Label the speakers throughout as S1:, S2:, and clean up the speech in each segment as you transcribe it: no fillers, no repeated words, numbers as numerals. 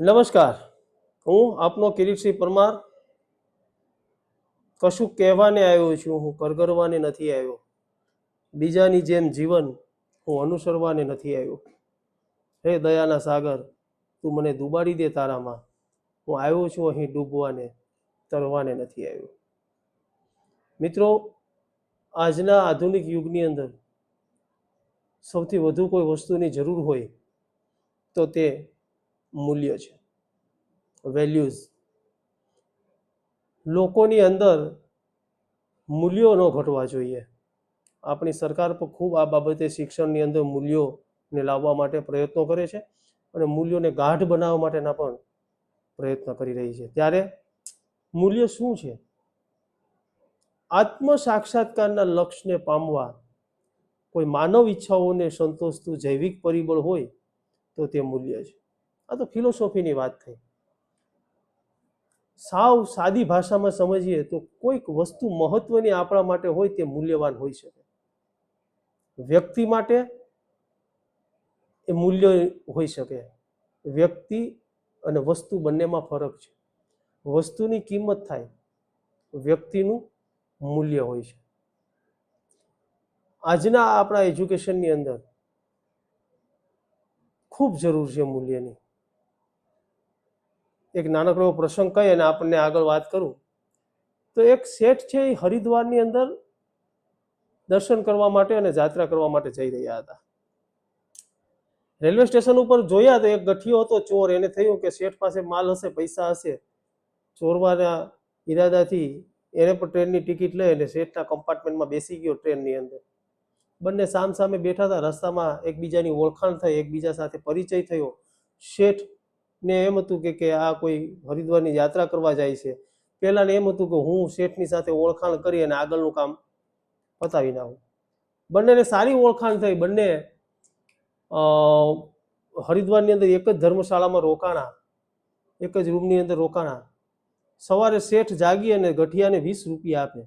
S1: નમસ્કાર, હું આપનો કિરીટસિંહ પરમાર કશું કહેવાને આવ્યો છું. હું કરગરવાને નથી આવ્યો. બીજાની જેમ જીવન હું અનુસરવાને નથી આવ્યો. હે દયાના સાગર, તું મને ડૂબાડી દે તારામાં. હું આવ્યો છું અહીં ડૂબવાને, તરવાને નથી આવ્યો. મિત્રો, આજના આધુનિક યુગની અંદર સૌથી વધુ કોઈ વસ્તુની જરૂર હોય તો તે મૂલ્ય છે, વેલ્યુઝ. લોકોની અંદર મૂલ્યો ન ઘટવા જોઈએ. આપણી સરકાર પણ ખૂબ આ બાબતે શિક્ષણની અંદર મૂલ્યોને લાવવા માટે પ્રયત્નો કરે છે અને મૂલ્યોને ગાઢ બનાવવા માટેના પણ પ્રયત્ન કરી રહી છે. ત્યારે મૂલ્ય શું છે? આત્મ સાક્ષાત્કારના લક્ષ્યને પામવા કોઈ માનવ ઈચ્છાઓને સંતોષતું જૈવિક પરિબળ હોય તો તે મૂલ્ય છે. આ તો ફિલોસોફીની વાત થઈ. સાવ સાદી ભાષામાં સમજીએ તો કોઈક વસ્તુ મહત્વની આપણા માટે હોય તે મૂલ્યવાન હોઈ શકે. વ્યક્તિ માટે એ મૂલ્ય હોઈ શકે. વ્યક્તિ અને વસ્તુ બંનેમાં ફરક છે. વસ્તુની કિંમત થાય, વ્યક્તિનું મૂલ્ય હોય છે. આજના આપણા એજ્યુકેશનની અંદર ખૂબ જરૂર છે મૂલ્યની. એક નાનકડો પ્રસંગ કહી અને આપણને આગળ વાત કરું તો એક શેઠ છે એ હરિદ્વારની અંદર દર્શન કરવા માટે અને યાત્રા કરવા માટે જઈ રહ્યા હતા. રેલવે સ્ટેશન ઉપર જોયા તો એક ગઠિયો હતો ચોર. એને થયું કે શેઠ પાસે માલ હશે, પૈસા હશે. ચોરવાના ઈરાદાથી એને પણ ટ્રેનની ટિકિટ લઈ અને શેઠના કમ્પાર્ટમેન્ટમાં બેસી ગયો ટ્રેનની અંદર. બંને સામ સામે બેઠા હતા. રસ્તામાં એકબીજાની ઓળખાણ થઈ, એકબીજા સાથે પરિચય થયો. શેઠને એમ હતું કે આ કોઈ હરિદ્વારની યાત્રા કરવા જાય છે. પહેલાને એમ હતું કે હું શેઠની સાથે ઓળખાણ કરી અને આગળનું કામ પતાવી નાખું. બંનેને સારી ઓળખાણ થઈ. બંને હરિદ્વારની અંદર એક જ ધર્મશાળામાં રોકાણા, એક જ રૂમની અંદર રોકાણા. સવારે શેઠ જાગી અને ગઠિયાને 20 રૂપિયા આપે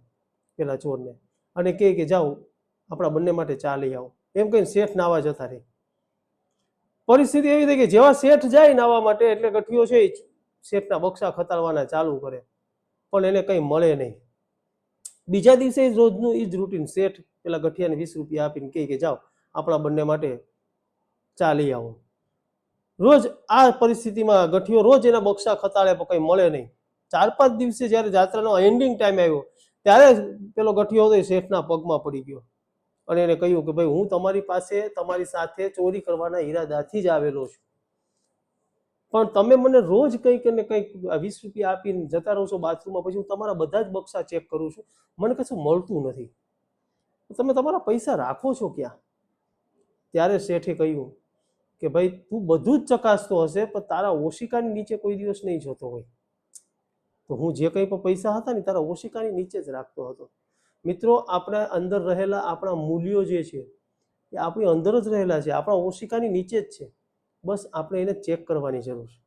S1: પેલા ચોરને અને કહે કે જાઓ આપણા બંને માટે ચા લઈ આવો. એમ કહીને શેઠ નાવા જતા રહે. પરિસ્થિતિ એવી થઈ કે જેવા શેઠ જાય નાવા માટે એટલે ગઠિયો છે શેઠના બક્ષા ખતાડવાના ચાલુ કરે, પણ એને કંઈ મળે નહીં. બીજા દિવસે રોજનું એ જ રૂટીન. શેઠ પેલા ગઠિયાને 20 રૂપિયા આપીને કહે કે જાઓ આપણા બંને માટે ચા લઈ આવો. રોજ આ પરિસ્થિતિમાં ગઠિયો રોજ એના બક્ષા ખતાડે પણ કંઈ મળે નહીં. 4-5 દિવસે જ્યારે યાત્રાનો એન્ડિંગ ટાઈમ આવ્યો ત્યારે પેલો ગઠિયો હતો એ શેઠના પગમાં પડી ગયો અને એને કહ્યું કે ભાઈ હું તમારી પાસે તમારી સાથે ચોરી કરવાના ઈરાદાથી જ આવેલો છું, પણ તમે મને રોજ કંઈક ને કંઈક 20 રૂપિયા આપીને જતા રહો છો બાથરૂમમાં, પછી હું તમારા બધા જ બક્ષા ચેક કરું છું, મને કશું મળતું નથી. તમે તમારા પૈસા રાખો છો ક્યાં? ત્યારે શેઠે કહ્યું કે ભાઈ તું બધું જ ચકાસતો હશે પણ તારા ઓશિકાની નીચે કોઈ દિવસ નહીં જોતો હોય. તો હું જે કંઈ પણ પૈસા હતા ને તારા ઓશિકાની નીચે જ રાખતો હતો. મિત્રો, આપણા અંદર રહેલા આપણા મૂલ્યો જે છે એ આપણી અંદર જ રહેલા છે, આપણા ઓશિકાની નીચે જ છે. બસ આપણે એને ચેક કરવાની જરૂર છે.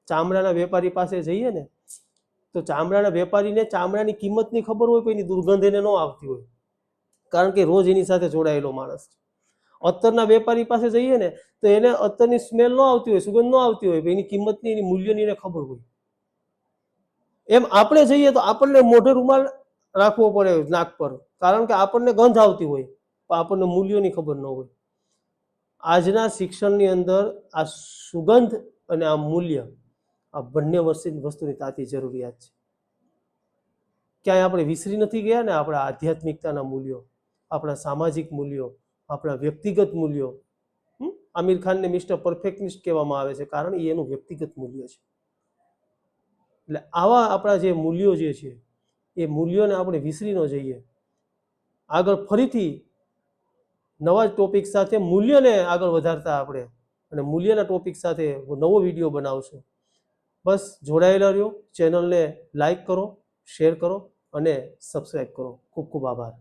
S1: ચામડાના વેપારી પાસે જઈએ ને તો ચામડાના વેપારીને ચામડાની કિંમતની ખબર હોય પણ એની દુર્ગંધ એને ન આવતી હોય, કારણ કે રોજ એની સાથે જોડાયેલો માણસ છે. અત્તરના વેપારી પાસે જઈએ ને તો એને અત્તરની સ્મેલ ન આવતી હોય, સુગંધ ન આવતી હોય, એની કિંમતની, એની મૂલ્યની એને ખબર હોય. એમ આપણે જઈએ તો આપણને મોઢે રૂમાલ રાખવો પડે નાક પર, કારણ કે આપણને ગંધ આવતી હોય પણ આપણને મૂલ્યોની ખબર ન હોય. આજના શિક્ષણની અંદર આ સુગંધ અને આ મૂલ્ય, આ બંને વસ્તુની તાતી જરૂરિયાત છે. ક્યાંય આપણે વિસરી નથી ગયા ને આપણા આધ્યાત્મિકતાના મૂલ્યો, આપણા સામાજિક મૂલ્યો, આપણા વ્યક્તિગત મૂલ્યો. આમિર ખાનને મિસ્ટર પરફેક્શનિસ્ટ કહેવામાં આવે છે, કારણ એ એનું વ્યક્તિગત મૂલ્ય છે. એટલે આવા આપણા જે મૂલ્યો જે છે એ મૂલ્યોને આપણે વિસરી ન જઈએ. આગળ ફરીથી નવા ટોપિક સાથે મૂલ્યને આગળ વધારતા આપણે અને મૂલ્યના ટોપિક સાથે નવો વિડીયો બનાવશું. બસ જોડાયેલા રહ્યો. ચેનલને લાઈક કરો, શેર કરો અને સબસ્ક્રાઈબ કરો. ખૂબ ખૂબ આભાર.